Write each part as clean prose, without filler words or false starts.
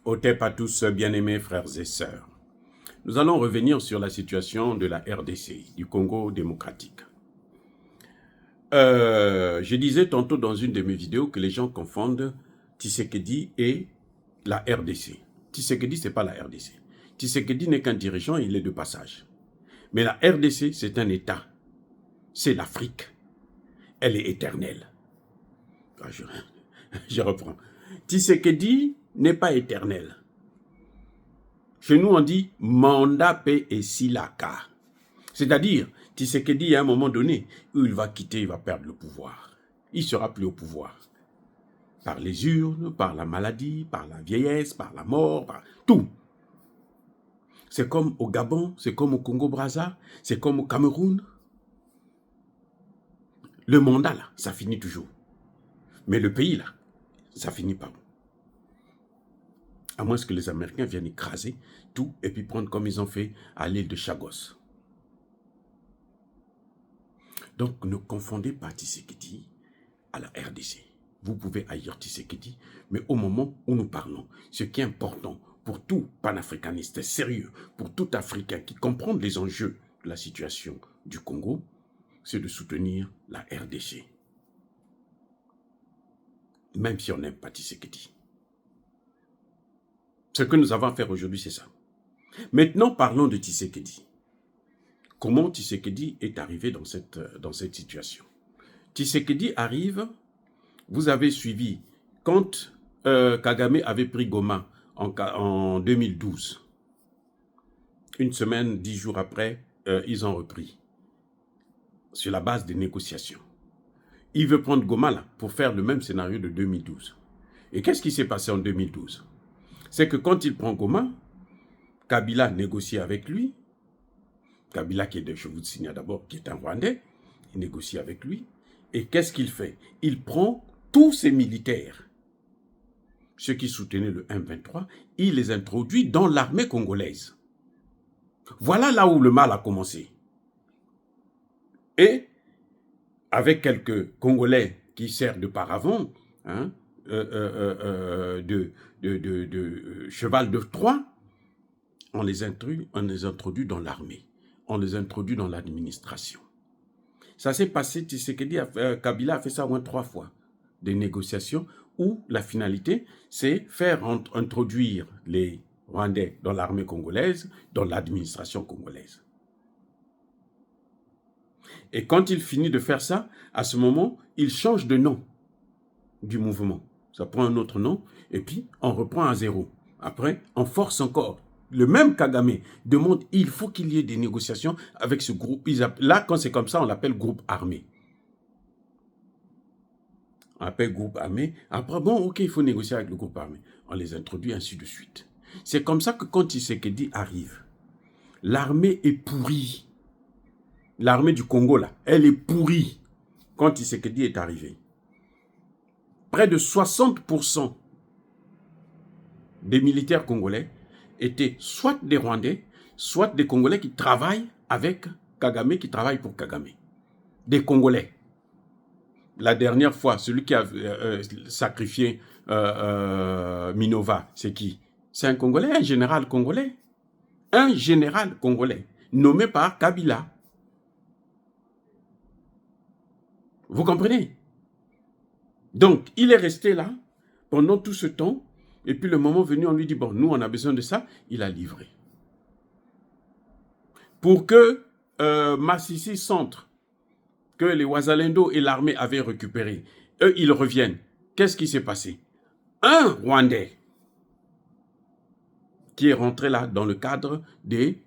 Otep à tous, bien-aimés frères et sœurs. Nous allons revenir sur la situation de la RDC, du Congo démocratique. Je disais tantôt dans une de mes vidéos que les gens confondent Tshisekedi et la RDC. Tshisekedi, ce n'est pas la RDC. Tshisekedi n'est qu'un dirigeant, il est de passage. Mais la RDC, c'est un État. C'est l'Afrique. Elle est éternelle. Je reprends. Tshisekedi n'est pas éternel. Chez nous, on dit mandat paix et silaka. C'est-à-dire, Tshisekedi, à un moment donné, où il va quitter, il va perdre le pouvoir. Il ne sera plus au pouvoir. Par les urnes, par la maladie, par la vieillesse, par la mort, par tout. C'est comme au Gabon, c'est comme au Congo-Brazza, c'est comme au Cameroun. Le mandat, là, ça finit toujours. Mais le pays, là, ça finit pas. À moins que les Américains viennent écraser tout et puis prendre comme ils ont fait à l'île de Chagos. Donc, ne confondez pas Tshisekedi à la RDC. Vous pouvez haïr Tshisekedi, mais au moment où nous parlons, ce qui est important pour tout panafricaniste sérieux, pour tout Africain qui comprend les enjeux de la situation du Congo, c'est de soutenir la RDC. Même si on n'aime pas Tshisekedi. Ce que nous avons à faire aujourd'hui, c'est ça. Maintenant, parlons de Tshisekedi. Comment Tshisekedi est arrivé dans cette situation? Tshisekedi arrive, vous avez suivi, quand Kagame avait pris Goma en 2012, une semaine, 10 jours après, ils ont repris, sur la base des négociations. Il veut prendre Goma là, pour faire le même scénario de 2012. Et qu'est-ce qui s'est passé en 2012? C'est que quand il prend Goma, Kabila négocie avec lui. Kabila, qui est de, je vous signale d'abord, qui est un Rwandais, il négocie avec lui. Et qu'est-ce qu'il fait? Il prend tous ses militaires, ceux qui soutenaient le M23, il les introduit dans l'armée congolaise. Voilà là où le mal a commencé. Et, avec quelques Congolais qui servent de paravent, hein, de cheval de Troie, on les introduit dans l'armée, on les introduit dans l'administration. Ça s'est passé, Kabila a fait ça au moins 3 fois, des négociations où la finalité, c'est faire introduire les Rwandais dans l'armée congolaise, dans l'administration congolaise. Et quand il finit de faire ça, à ce moment, il change de nom du mouvement. Ça prend un autre nom, et puis on reprend à zéro. Après, on force encore. Le même Kagame demande, il faut qu'il y ait des négociations avec ce groupe. Là, quand c'est comme ça, on l'appelle groupe armé. On l'appelle groupe armé. Après, bon, ok, il faut négocier avec le groupe armé. On les introduit, ainsi de suite. C'est comme ça que quand Tshisekedi arrive, l'armée est pourrie. L'armée du Congo, là, elle est pourrie quand Tshisekedi est arrivé. Près de 60% des militaires congolais étaient soit des Rwandais, soit des Congolais qui travaillent avec Kagame, qui travaillent pour Kagame. Des Congolais. La dernière fois, celui qui a sacrifié Minova, c'est qui? C'est un Congolais, un général congolais. Un général congolais, nommé par Kabila. Vous comprenez? Donc, il est resté là pendant tout ce temps, et puis le moment venu, on lui dit, bon, nous, on a besoin de ça, il a livré. Pour que Massissi Centre, que les Ouazalendo et l'armée avaient récupéré, eux, ils reviennent. Qu'est-ce qui s'est passé? Un Rwandais qui est rentré là dans le cadre des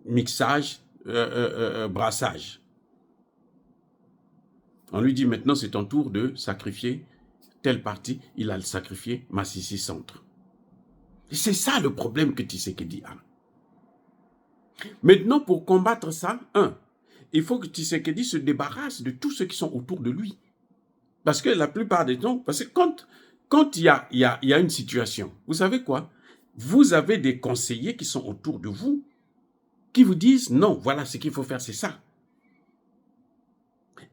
mixages, brassages. On lui dit maintenant c'est ton tour de sacrifier telle partie, il a sacrifié Massissi Centre. Et c'est ça le problème que Tshisekedi a. Maintenant, pour combattre ça, il faut que Tshisekedi se débarrasse de tous ceux qui sont autour de lui. Parce que la plupart des temps, parce que quand il y a une situation, vous savez quoi? Vous avez des conseillers qui sont autour de vous, qui vous disent, non, voilà ce qu'il faut faire, c'est ça.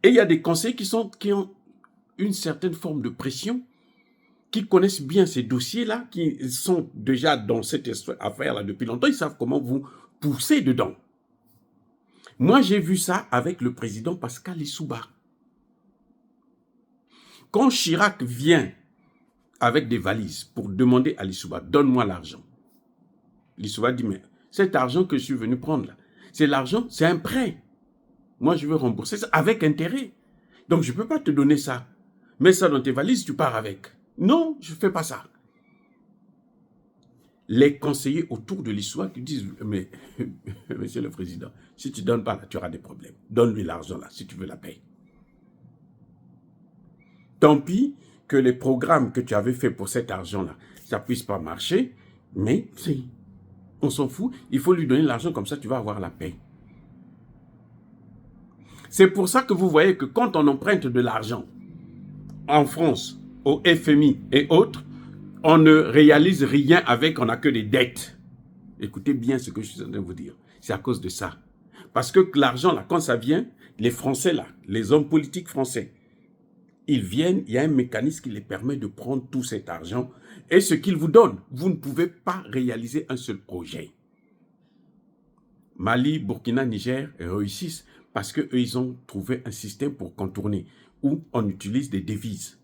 Et il y a des conseillers qui ont une certaine forme de pression, qui connaissent bien ces dossiers-là, qui sont déjà dans cette affaire-là depuis longtemps, ils savent comment vous pousser dedans. Moi, j'ai vu ça avec le président Pascal Lissouba. Quand Chirac vient avec des valises pour demander à Lissouba, donne-moi l'argent. Lissouba dit, mais cet argent que je suis venu prendre là, c'est l'argent, c'est un prêt. Moi, je veux rembourser ça avec intérêt. Donc, je ne peux pas te donner ça. Mets ça dans tes valises, tu pars avec. Non, je ne fais pas ça. Les conseillers autour de Lissouba qui disent, mais monsieur le président, si tu ne donnes pas là, tu auras des problèmes. Donne-lui l'argent là, si tu veux la payer. Tant pis que les programmes que tu avais fait pour cet argent-là, ça ne puisse pas marcher, mais on s'en fout, il faut lui donner l'argent, comme ça tu vas avoir la paix. C'est pour ça que vous voyez que quand on emprunte de l'argent en France, au FMI et autres, on ne réalise rien avec, on n'a que des dettes. Écoutez bien ce que je suis en train de vous dire. C'est à cause de ça. Parce que l'argent, là, quand ça vient, les Français, là, les hommes politiques français, ils viennent, il y a un mécanisme qui les permet de prendre tout cet argent et ce qu'ils vous donnent, vous ne pouvez pas réaliser un seul projet. Mali, Burkina, Niger réussissent parce qu'eux, ils ont trouvé un système pour contourner où on utilise des devises.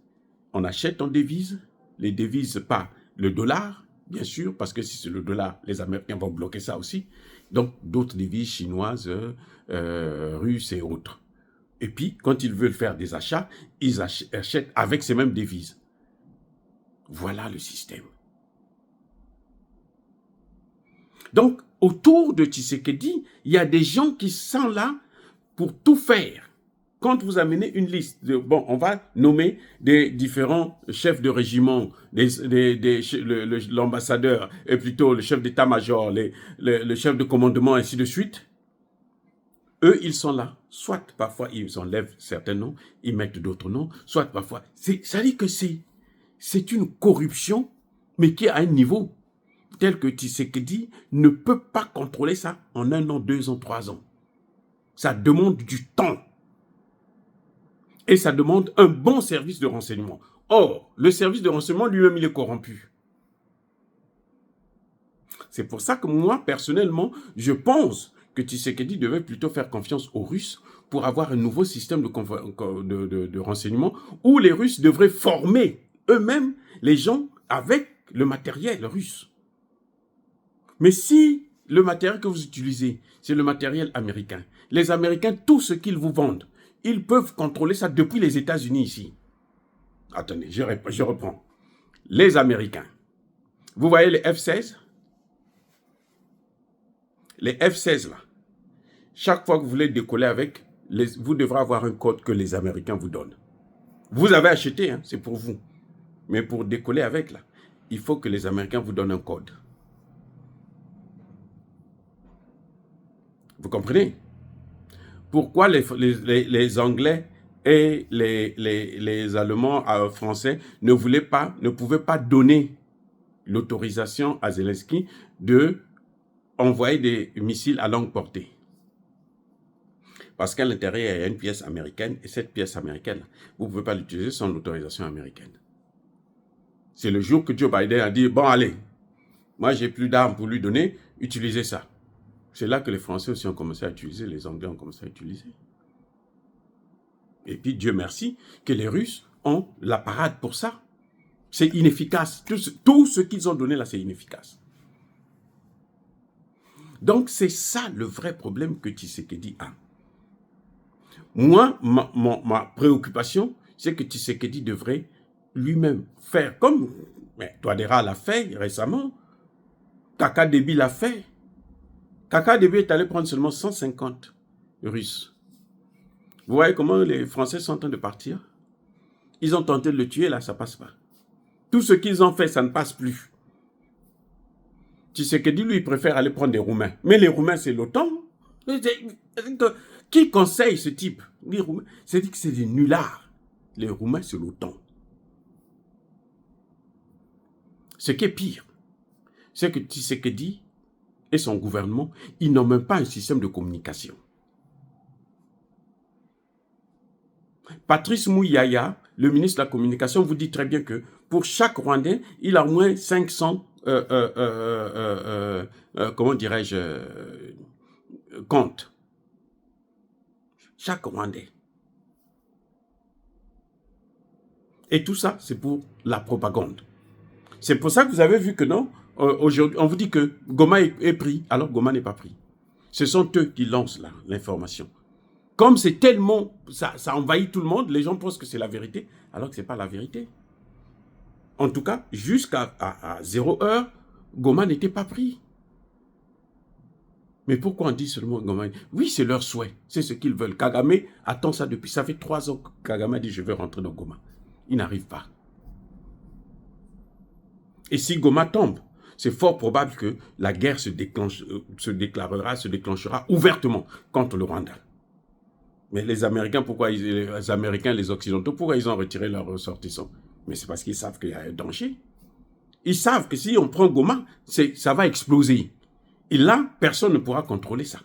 On achète en devises, les devises pas le dollar, bien sûr, parce que si c'est le dollar, les Américains vont bloquer ça aussi. Donc, d'autres devises chinoises, russes et autres. Et puis, quand ils veulent faire des achats, ils achètent avec ces mêmes devises. Voilà le système. Donc, autour de Tshisekedi, il y a des gens qui sont là pour tout faire. Quand vous amenez une liste, bon, on va nommer des différents chefs de régiment, l'ambassadeur, et plutôt le chef d'état-major, le chef de commandement, ainsi de suite. Eux, ils sont là. Soit parfois, ils enlèvent certains noms, ils mettent d'autres noms, soit parfois. Ça dit que c'est une corruption, mais qui est à un niveau tel que Tshisekedi ne peut pas contrôler ça en 1 an, 2 ans, 3 ans. Ça demande du temps. Et ça demande un bon service de renseignement. Or, le service de renseignement lui-même, il est corrompu. C'est pour ça que moi, personnellement, je pense que Tshisekedi devait plutôt faire confiance aux Russes pour avoir un nouveau système de renseignement où les Russes devraient former eux-mêmes les gens avec le matériel russe. Mais si le matériel que vous utilisez, c'est le matériel américain, les Américains, tout ce qu'ils vous vendent, ils peuvent contrôler ça depuis les États-Unis ici. Attendez, je reprends. Les Américains. Vous voyez les F-16? Les F-16 là, chaque fois que vous voulez décoller avec, vous devrez avoir un code que les Américains vous donnent. Vous avez acheté, hein, c'est pour vous. Mais pour décoller avec là, il faut que les Américains vous donnent un code. Vous comprenez? Pourquoi les Anglais et les Allemands français ne pouvaient pas donner l'autorisation à Zelensky de envoyer des missiles à longue portée? Parce qu'à l'intérieur, il y a une pièce américaine, et cette pièce américaine, vous ne pouvez pas l'utiliser sans l'autorisation américaine. C'est le jour que Joe Biden a dit, bon allez, moi j'ai plus d'armes pour lui donner, utilisez ça. C'est là que les Français aussi ont commencé à utiliser, les Anglais ont commencé à utiliser. Et puis, Dieu merci, que les Russes ont la parade pour ça. C'est inefficace. Tout ce qu'ils ont donné là, c'est inefficace. Donc, c'est ça le vrai problème que Tshisekedi a. Moi, ma préoccupation, c'est que Tshisekedi devrait lui-même faire comme Touadéra l'a fait récemment, Kaka Déby l'a fait. Kaka Déby est allé prendre seulement 150 Russes. Vous voyez comment les Français sont en train de partir? Ils ont tenté de le tuer, là, ça ne passe pas. Tout ce qu'ils ont fait, ça ne passe plus. Tshisekedi, lui, il préfère aller prendre des Roumains. Mais les Roumains, c'est l'OTAN. Qui conseille ce type? Les Roumains, c'est dit que c'est des nullards. Les Roumains, c'est l'OTAN. Ce qui est pire, c'est que Tshisekedi et son gouvernement, ils n'ont même pas un système de communication. Patrice Mouyaya, le ministre de la Communication, vous dit très bien que pour chaque Rwandais, il a au moins 500, comment dirais-je, comptes. Chaque Rwandais. Et tout ça, c'est pour la propagande. C'est pour ça que vous avez vu que non, aujourd'hui, on vous dit que Goma est pris, alors Goma n'est pas pris. Ce sont eux qui lancent l'information. Comme c'est tellement, ça envahit tout le monde, les gens pensent que c'est la vérité, alors que ce n'est pas la vérité. En tout cas, jusqu'à 0 heure, Goma n'était pas pris. Mais pourquoi on dit seulement Goma? Oui, c'est leur souhait, c'est ce qu'ils veulent. Kagame attend ça depuis, ça fait 3 ans que Kagame a dit je veux rentrer dans Goma. Il n'arrive pas. Et si Goma tombe, c'est fort probable que la guerre se déclenchera ouvertement contre le Rwanda. Mais les Américains, les Occidentaux, pourquoi ils ont retiré leurs ressortissants? Mais c'est parce qu'ils savent qu'il y a un danger. Ils savent que si on prend Goma, ça va exploser. Et là, personne ne pourra contrôler ça.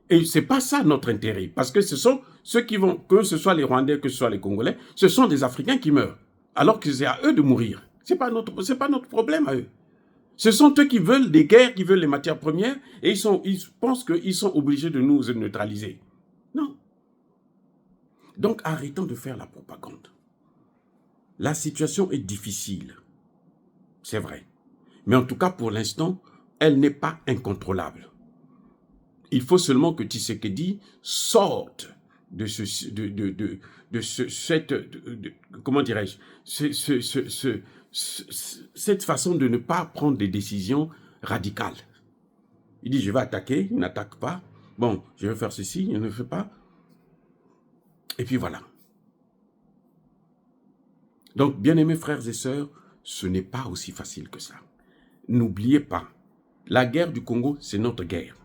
Et ce n'est pas ça notre intérêt. Parce que ce sont ceux qui vont, que ce soit les Rwandais, que ce soit les Congolais, ce sont des Africains qui meurent. Alors que c'est à eux de mourir. Ce n'est pas notre problème à eux. Ce sont eux qui veulent des guerres, qui veulent les matières premières, et ils pensent qu'ils sont obligés de nous neutraliser. Non. Donc arrêtons de faire la propagande. La situation est difficile. C'est vrai. Mais en tout cas, pour l'instant, elle n'est pas incontrôlable. Il faut seulement que Tshisekedi sorte de comment dirais-je, cette façon de ne pas prendre des décisions radicales. Il dit, je vais attaquer, il n'attaque pas. Bon, je vais faire ceci, il ne fait pas. Et puis voilà. Donc, bien-aimés frères et sœurs, ce n'est pas aussi facile que ça. N'oubliez pas, la guerre du Congo, c'est notre guerre.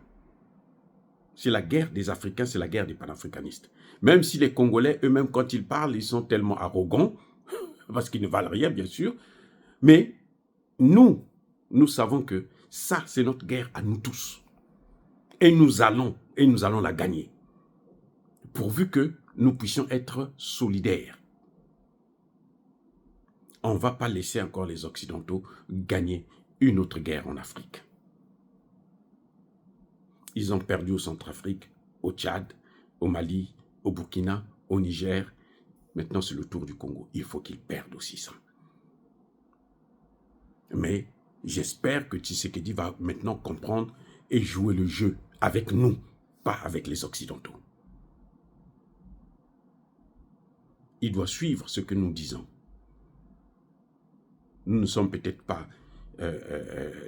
C'est la guerre des Africains, c'est la guerre des panafricanistes. Même si les Congolais, eux-mêmes, quand ils parlent, ils sont tellement arrogants, parce qu'ils ne valent rien, bien sûr. Mais nous savons que ça, c'est notre guerre à nous tous. Et nous allons la gagner. Pourvu que nous puissions être solidaires. On ne va pas laisser encore les Occidentaux gagner une autre guerre en Afrique. Ils ont perdu au Centrafrique, au Tchad, au Mali, au Burkina, au Niger. Maintenant, c'est le tour du Congo. Il faut qu'ils perdent aussi ça. Mais j'espère que Tshisekedi va maintenant comprendre et jouer le jeu avec nous, pas avec les Occidentaux. Il doit suivre ce que nous disons. Nous ne sommes peut-être pas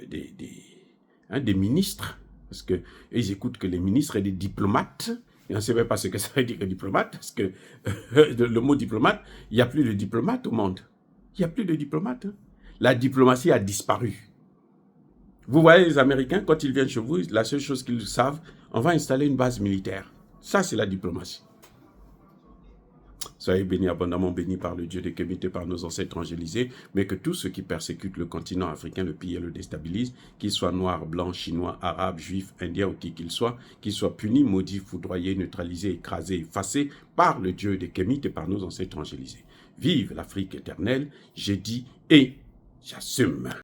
des ministres, parce qu'ils écoutent que les ministres et des diplomates. Et on ne sait même pas ce que ça veut dire que diplomate, parce que le mot diplomate, il n'y a plus de diplomates au monde. Il n'y a plus de diplomates. Hein. La diplomatie a disparu. Vous voyez les Américains, quand ils viennent chez vous, la seule chose qu'ils savent, on va installer une base militaire. Ça, c'est la diplomatie. Soyez bénis, abondamment bénis par le Dieu de Kémité, par nos ancêtres angélisés, mais que tous ceux qui persécutent le continent africain, le pillent et le déstabilisent, qu'ils soient noirs, blancs, chinois, arabes, juifs, indiens ou qui qu'ils soient punis, maudits, foudroyés, neutralisés, écrasés, effacés par le Dieu de Kémité, par nos ancêtres angélisés. Vive l'Afrique éternelle, j'ai dit et j'assume.